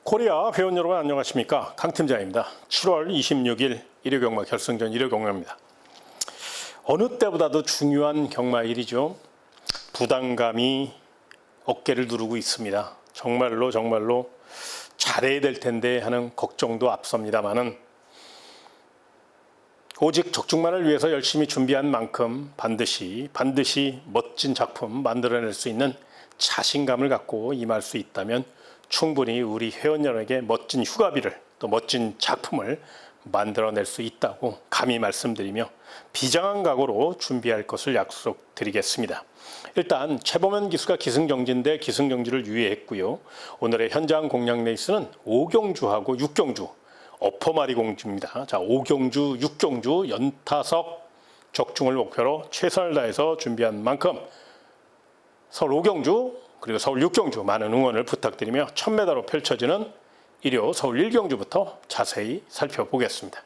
코리아 회원 여러분 안녕하십니까? 강 팀장입니다. 7월 26일 일요 경마 결승전 일요 경마입니다. 어느 때보다도 중요한 경마일이죠. 부담감이 어깨를 누르고 있습니다. 정말로 잘해야 될 텐데 하는 걱정도 앞섭니다만은 오직 적중만을 위해서 열심히 준비한 만큼 반드시 멋진 작품 만들어낼 수 있는 자신감을 갖고 임할 수 있다면 충분히 우리 회원님에게 멋진 휴가비를 또 멋진 작품을 만들어낼 수 있다고 감히 말씀드리며 비장한 각오로 준비할 것을 약속드리겠습니다. 일단 최범현 기수가 기승정지인데 기승정지를 유예했고요. 오늘의 현장 공략 레이스는 오경주하고 육경주 어퍼마리 공주입니다. 자, 오경주, 육경주 연타석 적중을 목표로 최선을 다해서 준비한 만큼 서울 오경주 그리고 서울 육경주 많은 응원을 부탁드리며 1000m로 펼쳐지는 일요 서울 1경주부터 자세히 살펴보겠습니다.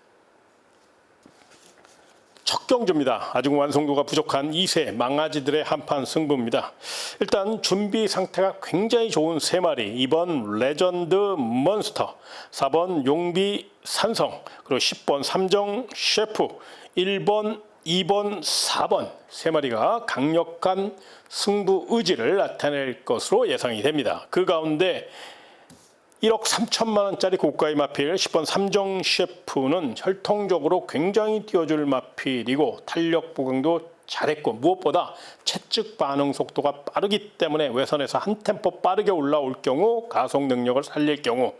첫 경주입니다. 아직 완성도가 부족한 2세 망아지들의 한판 승부입니다. 일단 준비 상태가 굉장히 좋은 3마리 2번 레전드 몬스터 4번 용비 산성 그리고 10번 삼정 셰프 1번 2번, 4번 3마리가 강력한 승부 의지를 나타낼 것으로 예상이 됩니다. 그 가운데 1억 3천만 원짜리 고가의 마필 10번 삼정 셰프는 혈통적으로 굉장히 뛰어줄 마필이고 탄력 보강도 잘했고 무엇보다 채찍 반응 속도가 빠르기 때문에 외선에서 한 템포 빠르게 올라올 경우 가속 능력을 살릴 경우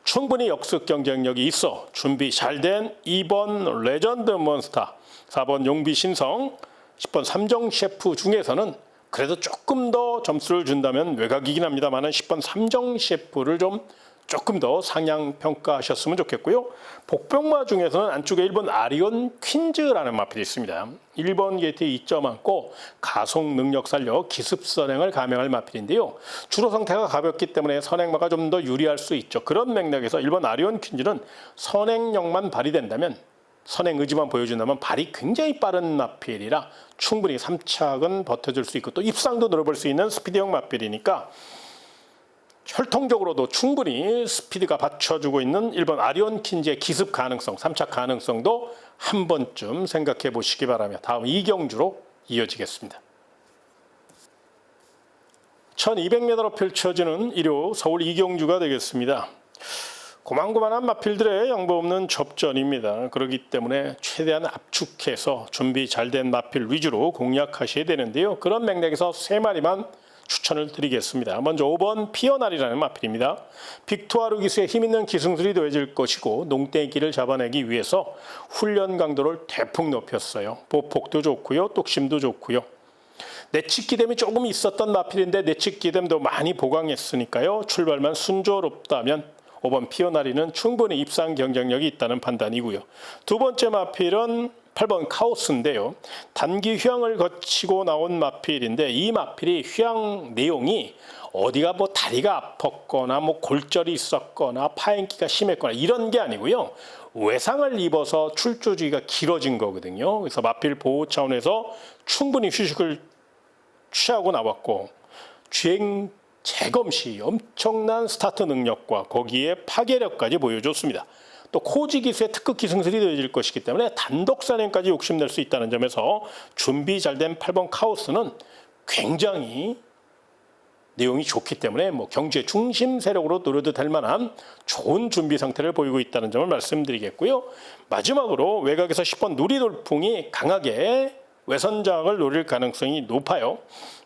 충분히 역습 경쟁력이 있어 준비 잘된 2번 레전드 몬스터 4번 용비 신성, 10번 삼정 셰프 중에서는 그래도 조금 더 점수를 준다면 외곽이긴 합니다만 10번 삼정 셰프를 조금 더 상향 평가하셨으면 좋겠고요. 복병마 중에서는 안쪽에 1번 아리온 퀸즈라는 마필이 있습니다. 1번 게이트에 2점 안고 가속 능력 살려 기습 선행을 감행할 마필인데요. 주로 상태가 가볍기 때문에 선행마가 좀 더 유리할 수 있죠. 그런 맥락에서 1번 아리온 퀸즈는 선행력만 발휘된다면 선행 의지만 보여준다면 발이 굉장히 빠른 마필이라 충분히 3착은 버텨줄 수 있고 또 입상도 늘어볼 수 있는 스피드형 마필이니까 혈통적으로도 충분히 스피드가 받쳐주고 있는 1번 아리온 퀸즈의 기습 가능성, 3착 가능성도 한 번쯤 생각해 보시기 바라며 다음 2경주로 이어지겠습니다. 1200m로 펼쳐지는 일요 서울 2경주가 되겠습니다. 고만고만한 마필들의 양보 없는 접전입니다. 그렇기 때문에 최대한 압축해서 준비 잘된 마필 위주로 공략하셔야 되는데요. 그런 맥락에서 3마리만 추천을 드리겠습니다. 먼저 5번 피어날이라는 마필입니다. 빅투아르 기수에 힘있는 기승술이 더해질 것이고 농땡이를 잡아내기 위해서 훈련 강도를 대폭 높였어요. 보폭도 좋고요. 똑심도 좋고요. 내측 기댐이 조금 있었던 마필인데 내측 기댐도 많이 보강했으니까요. 출발만 순조롭다면 5번 피어나리는 충분히 입상 경쟁력이 있다는 판단이고요. 두 번째 마필은 8번 카오스인데요. 단기 휴양을 거치고 나온 마필인데 이 마필이 휴양 내용이 어디가 뭐 다리가 아팠거나 뭐 골절이 있었거나 파행기가 심했거나 이런 게 아니고요. 외상을 입어서 출조 주기가 길어진 거거든요. 그래서 마필 보호 차원에서 충분히 휴식을 취하고 나왔고 주행 재검 시 엄청난 스타트 능력과 거기에 파괴력까지 보여줬습니다. 또 코지 기수의 특급 기승술이 더해질 것이기 때문에 단독 산행까지 욕심낼 수 있다는 점에서 준비 잘된 8번 카오스는 굉장히 내용이 좋기 때문에 경주의 중심 세력으로 노려도 될 만한 좋은 준비 상태를 보이고 있다는 점을 말씀드리겠고요. 마지막으로 외곽에서 10번 누리돌풍이 강하게 외선장을 노릴 가능성이 높아요.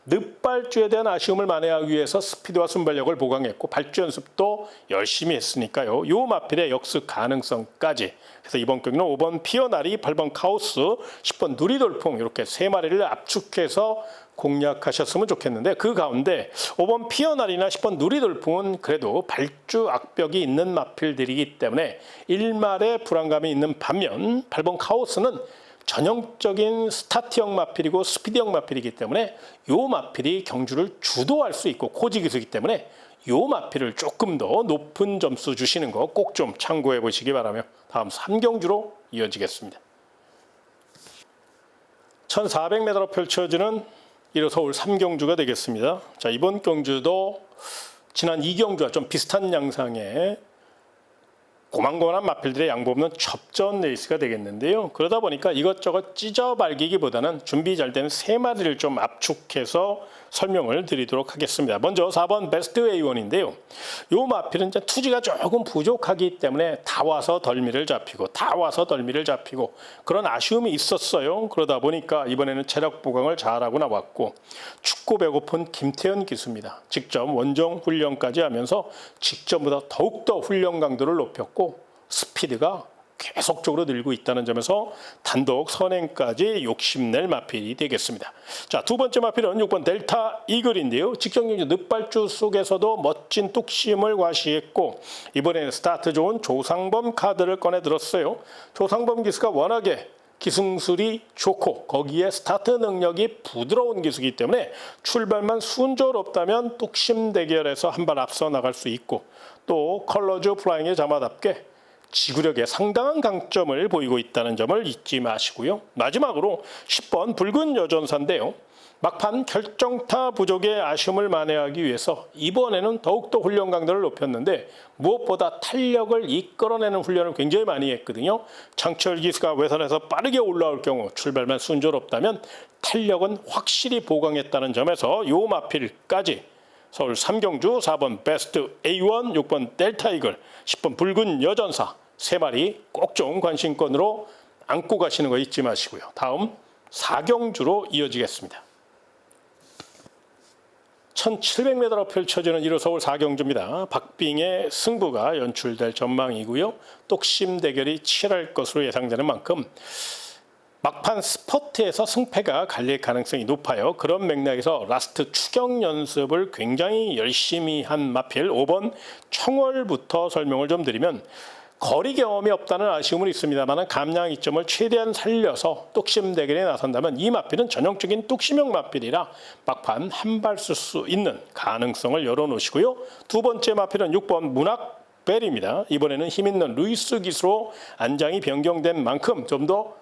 늪발주에 대한 아쉬움을 만회하기 위해서 스피드와 순발력을 보강했고 발주 연습도 열심히 했으니까요. 요 마필의 역습 가능성까지. 그래서 이번 경기는 5번 피어나리, 8번 카오스, 10번 누리돌풍 이렇게 3마리를 압축해서 공략하셨으면 좋겠는데 그 가운데 5번 피어나리나 10번 누리돌풍은 그래도 발주 악벽이 있는 마필들이기 때문에 1말에 불안감이 있는 반면 8번 카오스는 전형적인 스타트형 마필이고 스피드형 마필이기 때문에 이 마필이 경주를 주도할 수 있고 코지 기수이기 때문에 이 마필을 조금 더 높은 점수 주시는 거 꼭 좀 참고해 보시기 바라며 다음 3경주로 이어지겠습니다. 1400m로 펼쳐지는 1호 서울 3경주가 되겠습니다. 자, 이번 경주도 지난 이경주와 좀 비슷한 양상의 고만고만한 마필들의 양보 없는 접전 레이스가 되겠는데요. 그러다 보니까 이것저것 찢어 발기기보다는 준비 잘 된 세 마리를 좀 압축해서 설명을 드리도록 하겠습니다. 먼저 4번 베스트 A1인데요. 이 마필은 이제 투지가 조금 부족하기 때문에 다 와서 덜미를 잡히고 그런 아쉬움이 있었어요. 그러다 보니까 이번에는 체력 보강을 잘하고 나왔고 춥고 배고픈 김태현 기수입니다. 직접 원정 훈련까지 하면서 직전보다 더욱더 훈련 강도를 높였고 스피드가 계속적으로 늘고 있다는 점에서 단독 선행까지 욕심낼 마필이 되겠습니다. 자, 두 번째 마필은 6번 델타 이글인데요. 직전 경주 늑발주 속에서도 멋진 뚝심을 과시했고 이번에는 스타트 좋은 조상범 카드를 꺼내 들었어요. 조상범 기수가 워낙에 기승술이 좋고 거기에 스타트 능력이 부드러운 기수이기 때문에 출발만 순조롭다면 뚝심 대결에서 한 발 앞서 나갈 수 있고 또 컬러즈 플라잉의 자마답게 지구력에 상당한 강점을 보이고 있다는 점을 잊지 마시고요. 마지막으로 10번 붉은 여전사인데요. 막판 결정타 부족의 아쉬움을 만회하기 위해서 이번에는 더욱더 훈련 강도를 높였는데 무엇보다 탄력을 이끌어내는 훈련을 굉장히 많이 했거든요. 장철 기수가 외선에서 빠르게 올라올 경우 출발만 순조롭다면 탄력은 확실히 보강했다는 점에서 요 마필까지 서울 3경주 4번 베스트 A1, 6번 델타 이글, 10번 붉은 여전사 세 마리 꼭 좀 관심권으로 안고 가시는 거 잊지 마시고요. 다음 4경주로 이어지겠습니다. 1700m로 펼쳐지는 1호 서울 4경주입니다. 박빙의 승부가 연출될 전망이고요. 똑심 대결이 치열할 것으로 예상되는 만큼 막판 스퍼트에서 승패가 갈릴 가능성이 높아요. 그런 맥락에서 라스트 추격 연습을 굉장히 열심히 한 마필 5번 청월부터 설명을 좀 드리면 거리 경험이 없다는 아쉬움은 있습니다만 감량 이점을 최대한 살려서 뚝심 대결에 나선다면 이 마필은 전형적인 뚝심형 마필이라 막판 한 발 쓸 수 있는 가능성을 열어놓으시고요. 두 번째 마필은 6번 문학벨입니다. 이번에는 힘있는 루이스 기수로 안장이 변경된 만큼 좀 더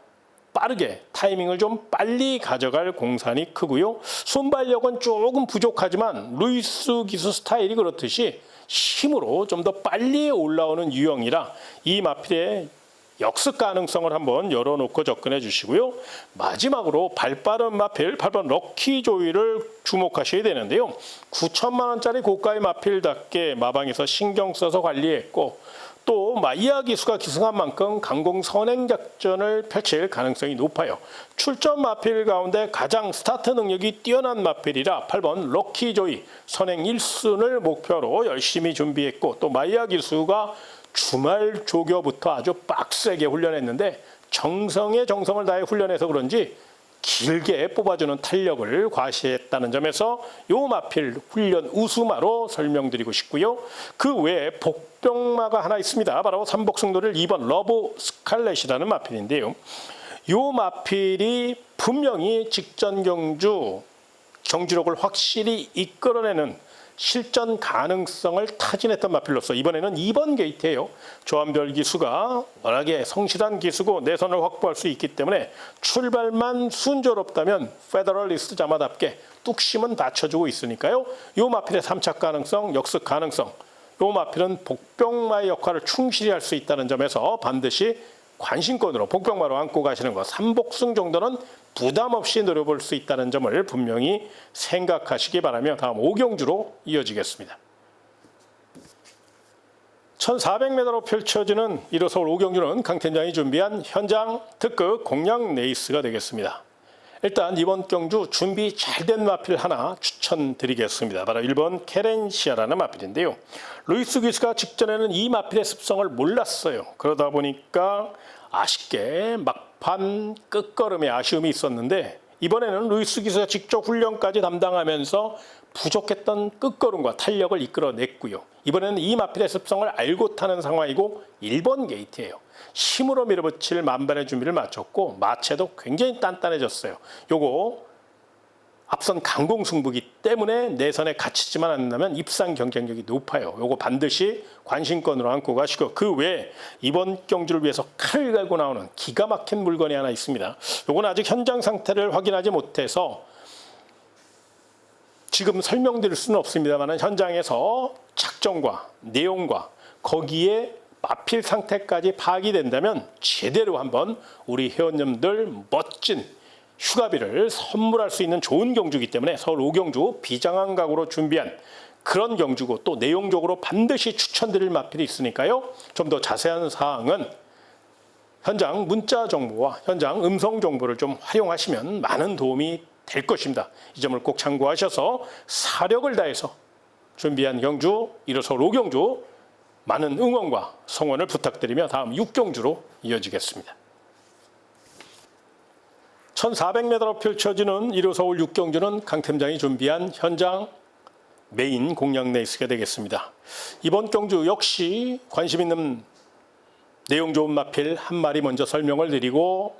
빠르게 타이밍을 좀 빨리 가져갈 공산이 크고요. 순발력은 조금 부족하지만 루이스 기수 스타일이 그렇듯이 힘으로 좀 더 빨리 올라오는 유형이라 이 마필의 역습 가능성을 한번 열어놓고 접근해 주시고요. 마지막으로 발빠른 마필 8번 럭키 조이를 주목하셔야 되는데요. 9천만 원짜리 고가의 마필답게 마방에서 신경 써서 관리했고 또 마이야 기수가 기승한 만큼 강공 선행 작전을 펼칠 가능성이 높아요. 출전 마필 가운데 가장 스타트 능력이 뛰어난 마필이라 8번 럭키 조이 선행 1순을 목표로 열심히 준비했고 또 마이야 기수가 주말 조교부터 아주 빡세게 훈련했는데 정성에 정성을 다해 훈련해서 그런지 길게 뽑아주는 탄력을 과시했다는 점에서 요 마필 훈련 우수마로 설명드리고 싶고요. 그 외에 복병마가 하나 있습니다. 바로 삼복승도를 2번 러브 스칼렛이라는 마필인데요. 요 마필이 분명히 직전 경주 경주력을 확실히 이끌어내는 실전 가능성을 타진했던 마필로서 이번에는 2번 게이트예요. 조한별 기수가 워낙에 성실한 기수고 내선을 확보할 수 있기 때문에 출발만 순조롭다면 페더럴리스트 자마답게 뚝심은 받쳐주고 있으니까요. 이 마필의 3착 가능성, 역습 가능성, 이 마필은 복병마의 역할을 충실히 할 수 있다는 점에서 반드시 관심권으로 복병마로 안고 가시는 것 3복승 정도는 부담 없이 노려볼 수 있다는 점을 분명히 생각하시기 바라며 다음 5경주로 이어지겠습니다. 1400m로 펼쳐지는 1호 서울 5경주는 강팀장이 준비한 현장 특급 공략 레이스가 되겠습니다. 일단 이번 경주 준비 잘 된 마필 하나 추천드리겠습니다. 바로 1번 케렌시아라는 마필인데요. 루이스 기수가 직전에는 이 마필의 습성을 몰랐어요. 그러다 보니까 아쉽게 막판 끝걸음에 아쉬움이 있었는데 이번에는 루이스 기수가 직접 훈련까지 담당하면서 부족했던 끝걸음과 탄력을 이끌어냈고요. 이번에는 이 마필의 습성을 알고 타는 상황이고 1번 게이트예요. 힘으로 밀어붙일 만반의 준비를 마쳤고 마체도 굉장히 단단해졌어요. 요거 앞선 강공승부기 때문에 내선에 갇히지만 않는다면 입상 경쟁력이 높아요. 요거 반드시 관심권으로 안고 가시고 그 외에 이번 경주를 위해서 칼을 갈고 나오는 기가 막힌 물건이 하나 있습니다. 요건 아직 현장 상태를 확인하지 못해서 지금 설명드릴 수는 없습니다만 현장에서 작전과 내용과 거기에 마필 상태까지 파악이 된다면 제대로 한번 우리 회원님들 멋진 휴가비를 선물할 수 있는 좋은 경주이기 때문에 서울 오경주 비장한 각오로 준비한 그런 경주고, 또 내용적으로 반드시 추천드릴 마필이 있으니까요. 좀 더 자세한 사항은 현장 문자 정보와 현장 음성 정보를 좀 활용하시면 많은 도움이 될 것입니다. 이 점을 꼭 참고하셔서 사력을 다해서 준비한 경주 1호 서울 오경주 많은 응원과 성원을 부탁드리며 다음 6경주로 이어지겠습니다. 1400m로 펼쳐지는 1호 서울 6경주는 강 팀장이 준비한 현장 메인 공략 레이스가 되겠습니다. 이번 경주 역시 관심 있는 내용 좋은 마필 한 마리 먼저 설명을 드리고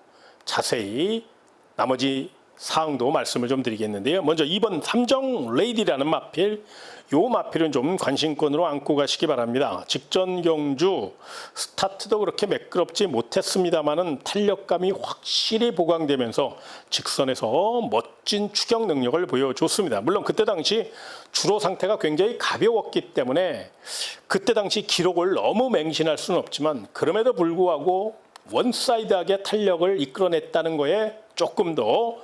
자세히 나머지 사항도 말씀을 좀 드리겠는데요. 먼저 2번 삼정 레이디라는 마필, 요 마필은 좀 관심권으로 안고 가시기 바랍니다. 직전 경주 스타트도 그렇게 매끄럽지 못했습니다만은 탄력감이 확실히 보강되면서 직선에서 멋진 추격 능력을 보여줬습니다. 물론 그때 당시 주로 상태가 굉장히 가벼웠기 때문에 그때 당시 기록을 너무 맹신할 수는 없지만 그럼에도 불구하고 원사이드하게 탄력을 이끌어냈다는 거에 조금 더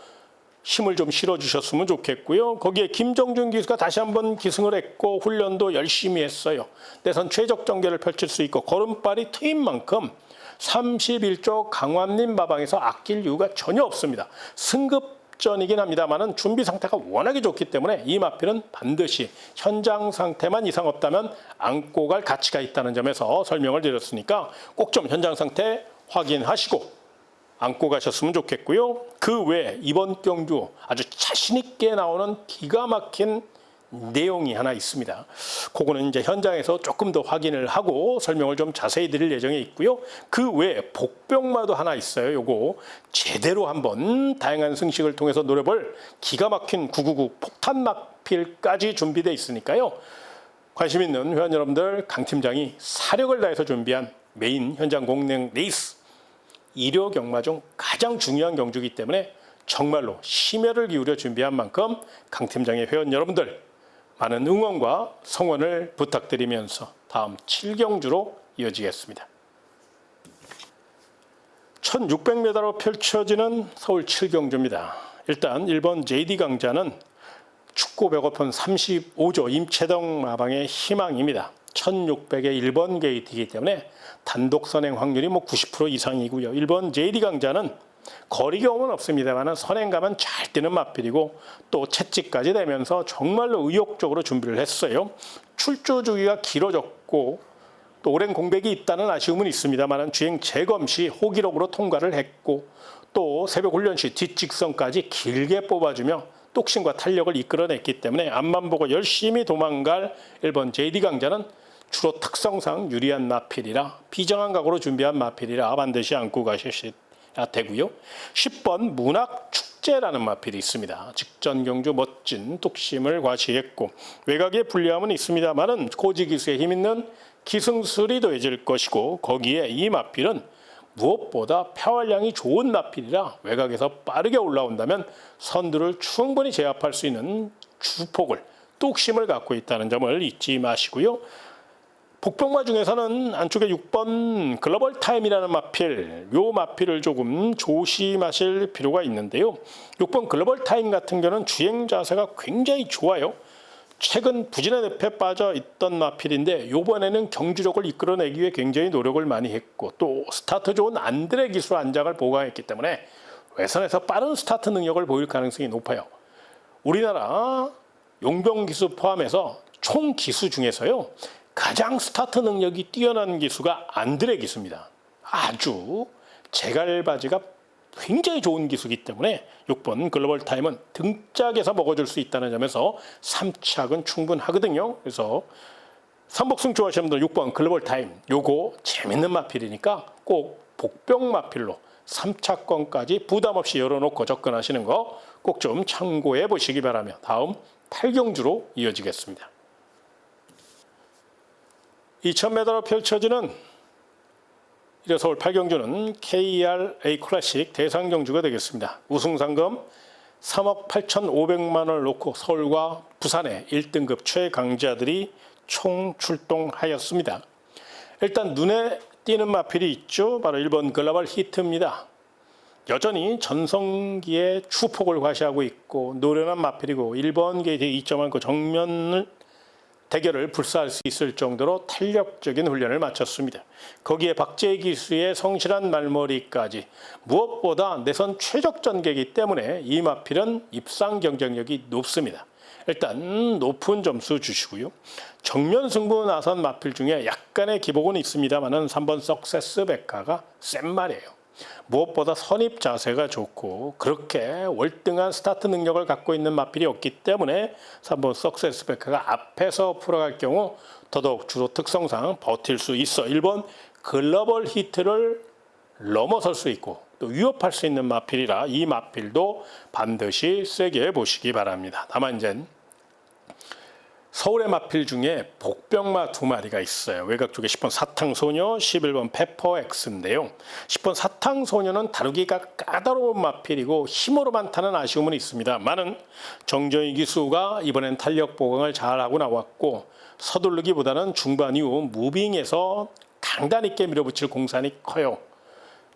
힘을 좀 실어주셨으면 좋겠고요. 거기에 김정준 기수가 다시 한번 기승을 했고 훈련도 열심히 했어요. 내선 최적 전개를 펼칠 수 있고 걸음발이 트인 만큼 31조 강완림 마방에서 아낄 이유가 전혀 없습니다. 승급전이긴 합니다만은 준비 상태가 워낙에 좋기 때문에 이 마필은 반드시 현장 상태만 이상 없다면 안고 갈 가치가 있다는 점에서 설명을 드렸으니까 꼭 좀 현장 상태 확인하시고 안고 가셨으면 좋겠고요. 그 외에 이번 경주 아주 자신 있게 나오는 기가 막힌 내용이 하나 있습니다. 그거는 이제 현장에서 조금 더 확인을 하고 설명을 좀 자세히 드릴 예정에 있고요. 그 외에 복병마도 하나 있어요. 요거 제대로 한번 다양한 승식을 통해서 노려볼 기가 막힌 999 폭탄 마필까지 준비되어 있으니까요. 관심 있는 회원 여러분들, 강 팀장이 사력을 다해서 준비한 메인 현장 공략 레이스 1호 경마 중 가장 중요한 경주이기 때문에 정말로 심혈을 기울여 준비한 만큼 강 팀장의 회원 여러분들 많은 응원과 성원을 부탁드리면서 다음 7경주로 이어지겠습니다. 1600m로 펼쳐지는 서울 7경주입니다. 일단 1번 JD 강자는 축구 배고픈 35조 임채동 마방의 희망입니다. 1600의 1번 게이트이기 때문에 단독 선행 확률이 90% 이상이고요. 1번 JD 강자는 거리 경험은 없습니다만 선행가면 잘 뛰는 마필이고 또 채찍까지 되면서 정말로 의욕적으로 준비를 했어요. 출조 주기가 길어졌고 또 오랜 공백이 있다는 아쉬움은 있습니다만 주행 재검 시 호기록으로 통과를 했고 또 새벽 훈련 시 뒷직선까지 길게 뽑아주며 똑심과 탄력을 이끌어냈기 때문에 앞만 보고 열심히 도망갈 1번 JD 강자는 주로 특성상 유리한 마필이라 비정한 각오로 준비한 마필이라 반드시 안고 가셔야 되고요. 10번 문학축제라는 마필이 있습니다. 직전 경주 멋진 뚝심을 과시했고 외곽에 불리함은 있습니다만은 고지기수에 힘있는 기승술이 더해질 것이고 거기에 이 마필은 무엇보다 표활량이 좋은 마필이라 외곽에서 빠르게 올라온다면 선두를 충분히 제압할 수 있는 주폭을 뚝심을 갖고 있다는 점을 잊지 마시고요. 복병마 중에서는 안쪽에 6번 글로벌 타임이라는 마필, 요 마필을 조금 조심하실 필요가 있는데요. 6번 글로벌 타임 같은 경우는 주행 자세가 굉장히 좋아요. 최근 부진의 늪에 빠져 있던 마필인데 이번에는 경주력을 이끌어내기 위해 굉장히 노력을 많이 했고 또 스타트 좋은 안드레 기수 안장을 보강했기 때문에 외선에서 빠른 스타트 능력을 보일 가능성이 높아요. 우리나라 용병 기수 포함해서 총 기수 중에서요. 가장 스타트 능력이 뛰어난 기수가 안드레 기수입니다. 아주 제갈바지가 굉장히 좋은 기수이기 때문에 6번 글로벌 타임은 등짝에서 먹어줄 수 있다는 점에서 3착은 충분하거든요. 그래서 삼복승 좋아하시는 분들 6번 글로벌 타임 요거 재밌는 마필이니까 꼭 복병 마필로 3차권까지 부담 없이 열어놓고 접근하시는 거 꼭 좀 참고해 보시기 바라며 다음 8경주로 이어지겠습니다. 2000m로 펼쳐지는 1호 서울 8경주는 KRA 클래식 대상경주가 되겠습니다. 우승상금 3억 8,500만 원을 놓고 서울과 부산의 1등급 최강자들이 총 출동하였습니다. 일단 눈에 띄는 마필이 있죠. 바로 1번 글로벌 히트입니다. 여전히 전성기의 추폭을 과시하고 있고 노련한 마필이고 1번 게이트 2.1 그 정면을 대결을 불사할 수 있을 정도로 탄력적인 훈련을 마쳤습니다. 거기에 박재희 기수의 성실한 말머리까지 무엇보다 내선 최적 전개이기 때문에 이 마필은 입상 경쟁력이 높습니다. 일단 높은 점수 주시고요. 정면 승부 나선 마필 중에 약간의 기복은 있습니다만은 3번 석세스 백화가 센 말이에요. 무엇보다 선입 자세가 좋고 그렇게 월등한 스타트 능력을 갖고 있는 마필이 없기 때문에 3번 석세스 백화가 앞에서 풀어갈 경우 더더욱 주로 특성상 버틸 수 있어 1번 글로벌 히트를 넘어설 수 있고 또 위협할 수 있는 마필이라 이 마필도 반드시 세게 보시기 바랍니다. 다만 이제 서울의 마필 중에 복병마 2마리가 있어요. 외곽 쪽에 10번 사탕소녀, 11번 페퍼엑스인데요. 10번 사탕소녀는 다루기가 까다로운 마필이고 힘으로만 타는 아쉬움은 있습니다. 많은 정정희 기수가 이번엔 탄력 보강을 잘하고 나왔고 서두르기보다는 중반 이후 무빙에서 강단 있게 밀어붙일 공산이 커요.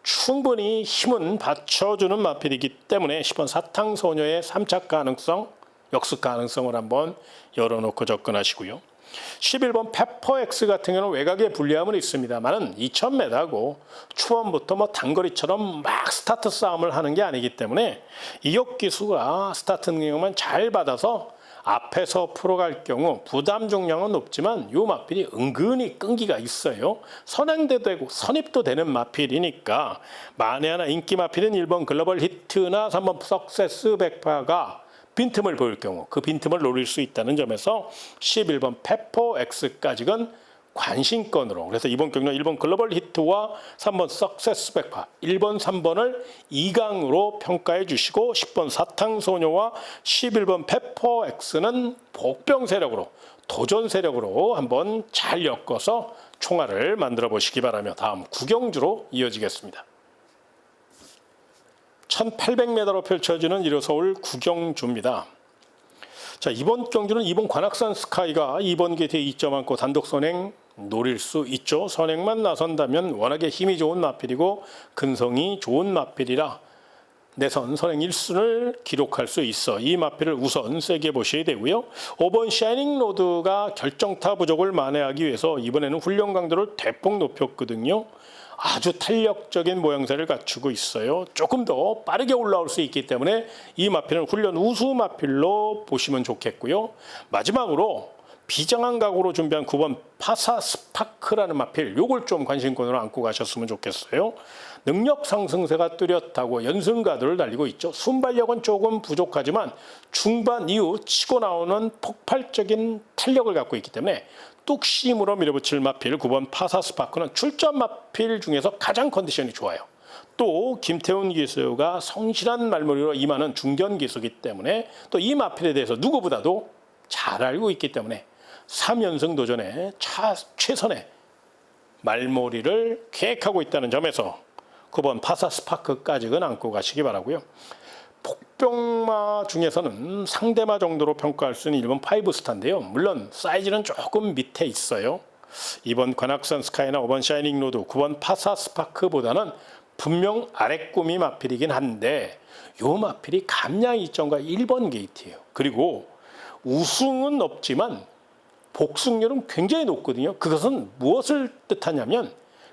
충분히 힘은 받쳐주는 마필이기 때문에 10번 사탕소녀의 3착 가능성, 역습 가능성을 한번 열어놓고 접근하시고요. 11번 페퍼엑스 같은 경우는 외곽에 불리함은 있습니다만은 2000m고 초반부터 단거리처럼 막 스타트 싸움을 하는 게 아니기 때문에 이혁 기수가 스타트 능력만 잘 받아서 앞에서 풀어갈 경우 부담 종량은 높지만 이 마필이 은근히 끈기가 있어요. 선행도 되고 선입도 되는 마필이니까 만에 하나 인기 마필은 1번 글로벌 히트나 3번 석세스 백파가 빈틈을 보일 경우 그 빈틈을 노릴 수 있다는 점에서 11번 페퍼엑스까지는 관심권으로 그래서 이번 경기는 1번 글로벌 히트와 3번 석세스 백파 1번 3번을 2강으로 평가해 주시고 10번 사탕소녀와 11번 페퍼엑스는 복병 세력으로 도전 세력으로 한번 잘 엮어서 총알을 만들어 보시기 바라며 다음 구경주로 이어지겠습니다. 1800m로 펼쳐지는 1호 서울 구경주입니다. 자, 이번 경주는 이번 관악산 스카이가 2번 게이트에 2점 안고 단독 선행 노릴 수 있죠. 선행만 나선다면 워낙에 힘이 좋은 마필이고 근성이 좋은 마필이라 내선 선행 1순을 기록할 수 있어 이 마필을 우선 세게 보셔야 되고요. 5번 샤이닝 로드가 결정타 부족을 만회하기 위해서 이번에는 훈련 강도를 대폭 높였거든요. 아주 탄력적인 모양새를 갖추고 있어요. 조금 더 빠르게 올라올 수 있기 때문에 이 마필은 훈련 우수 마필로 보시면 좋겠고요. 마지막으로 비장한 각오로 준비한 9번 파사 스파크라는 마필, 요걸 좀 관심권으로 안고 가셨으면 좋겠어요. 능력 상승세가 뚜렷하고 연승가들을 달리고 있죠. 순발력은 조금 부족하지만 중반 이후 치고 나오는 폭발적인 탄력을 갖고 있기 때문에 뚝심으로 밀어붙일 마필 9번 파사 스파크는 출전 마필 중에서 가장 컨디션이 좋아요. 또 김태훈 기수가 성실한 말머리로 임하는 중견 기수이기 때문에 또 이 마필에 대해서 누구보다도 잘 알고 있기 때문에 3연승 도전에 최선의 말머리를 계획하고 있다는 점에서 9번 파사 스파크까지는 안고 가시기 바라고요. 복병마 중에서는 상대마 정도로 평가할 수 있는 1번 5스타인데요. 물론 사이즈는 조금 밑에 있어요. 2번 관악산 스카이나 5번 샤이닝 로드, 9번 파사 스파크보다는 분명 아랫꿈이 마필이긴 한데 요 마필이 감량 이점과 1번 게이트예요. 그리고 우승은 없지만 복승률은 굉장히 높거든요. 그것은 무엇을 뜻하냐면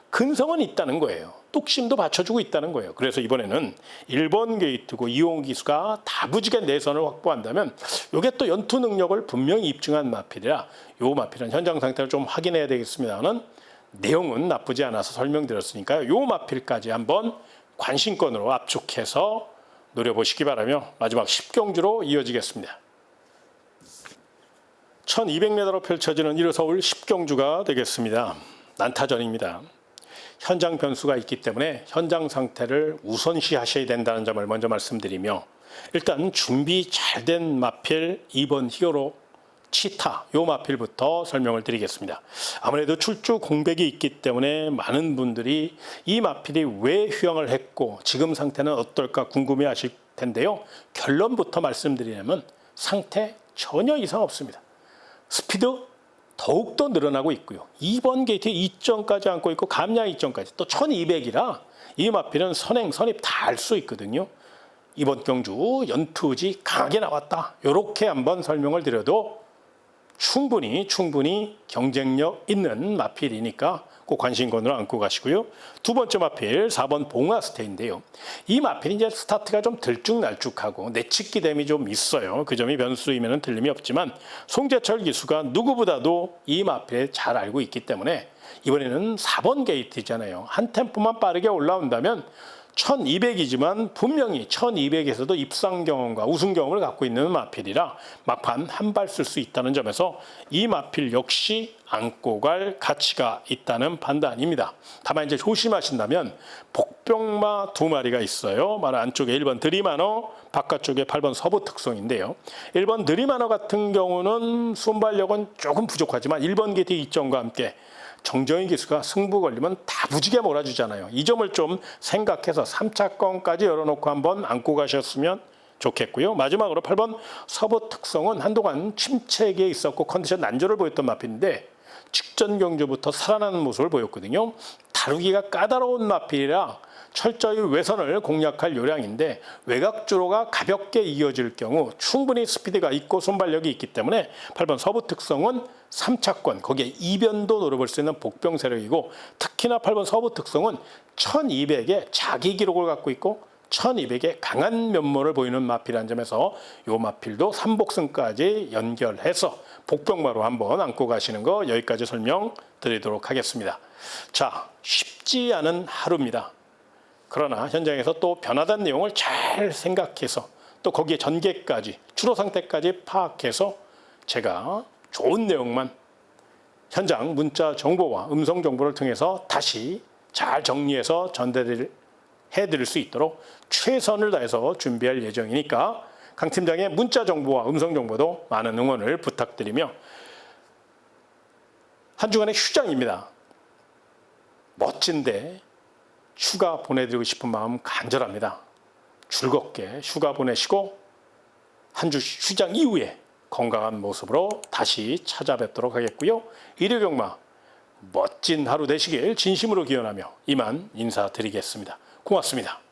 근성은 있다는 거예요. 뚝심도 받쳐주고 있다는 거예요. 그래서 이번에는 1번 게이트고 이용 기수가 다부지게 내선을 확보한다면 이게 또 연투 능력을 분명히 입증한 마필이라 이 마필은 현장 상태를 좀 확인해야 되겠습니다만 내용은 나쁘지 않아서 설명드렸으니까요. 이 마필까지 한번 관심권으로 압축해서 노려보시기 바라며 마지막 10경주로 이어지겠습니다. 1200m로 펼쳐지는 1호 서울 10경주가 되겠습니다. 난타전입니다. 현장 변수가 있기 때문에 현장 상태를 우선시하셔야 된다는 점을 먼저 말씀드리며 일단 준비 잘 된 마필 2번 히어로 치타 요 마필부터 설명을 드리겠습니다. 아무래도 출주 공백이 있기 때문에 많은 분들이 이 마필이 왜 휴양을 했고 지금 상태는 어떨까 궁금해 하실 텐데요. 결론부터 말씀드리려면 상태 전혀 이상 없습니다. 스피드 더욱더 늘어나고 있고요. 2번 게이트 2점까지 안고 있고 감량 2점까지 또 1200이라 이 마필은 선행, 선입 다 할 수 있거든요. 이번 경주 연투지 강하게 나왔다. 이렇게 한번 설명을 드려도 충분히 경쟁력 있는 마필이니까 꼭 관심권으로 안고 가시고요. 두 번째 마필 4번 봉화스테인데요. 이 마필이 이제 스타트가 좀 들쭉날쭉하고 내치기 댐이 좀 있어요. 그 점이 변수이면 틀림이 없지만 송재철 기수가 누구보다도 이 마필에 잘 알고 있기 때문에 이번에는 4번 게이트잖아요. 한 템포만 빠르게 올라온다면 1200이지만 분명히 1200에서도 입상 경험과 우승 경험을 갖고 있는 마필이라 막판 한 발 쓸 수 있다는 점에서 이 마필 역시 안고 갈 가치가 있다는 판단입니다. 다만 이제 조심하신다면 복병마 두 마리가 있어요. 말 안쪽에 1번 드림하너, 바깥쪽에 8번 서부 특성인데요. 1번 드림하너 같은 경우는 순발력은 조금 부족하지만 1번 게이트 2점과 함께 정정희 기수가 승부 걸리면 다부지게 몰아주잖아요. 이 점을 좀 생각해서 3차권까지 열어놓고 한번 안고 가셨으면 좋겠고요. 마지막으로 8번 서부 특성은 한동안 침체기에 있었고 컨디션 난조를 보였던 마필인데 직전 경주부터 살아나는 모습을 보였거든요. 다루기가 까다로운 마필이라 철저히 외선을 공략할 요량인데 외곽주로가 가볍게 이어질 경우 충분히 스피드가 있고 손발력이 있기 때문에 8번 서부 특성은 3차권 거기에 이변도 노려볼 수 있는 복병 세력이고 특히나 8번 서부 특성은 1200에 자기 기록을 갖고 있고 1200에 강한 면모를 보이는 마필이라는 점에서 이 마필도 3복승까지 연결해서 복병마로 한번 안고 가시는 거 여기까지 설명드리도록 하겠습니다. 자, 쉽지 않은 하루입니다. 그러나 현장에서 또 변화된 내용을 잘 생각해서 또 거기에 전개까지 추로 상태까지 파악해서 제가 좋은 내용만 현장 문자 정보와 음성 정보를 통해서 다시 잘 정리해서 해드릴 수 있도록 최선을 다해서 준비할 예정이니까 강 팀장의 문자 정보와 음성 정보도 많은 응원을 부탁드리며 한 주간의 휴장입니다. 멋진데 휴가 보내드리고 싶은 마음 간절합니다. 즐겁게 휴가 보내시고 한 주 휴장 이후에 건강한 모습으로 다시 찾아뵙도록 하겠고요. 일요경마 멋진 하루 되시길 진심으로 기원하며 이만 인사드리겠습니다. 고맙습니다.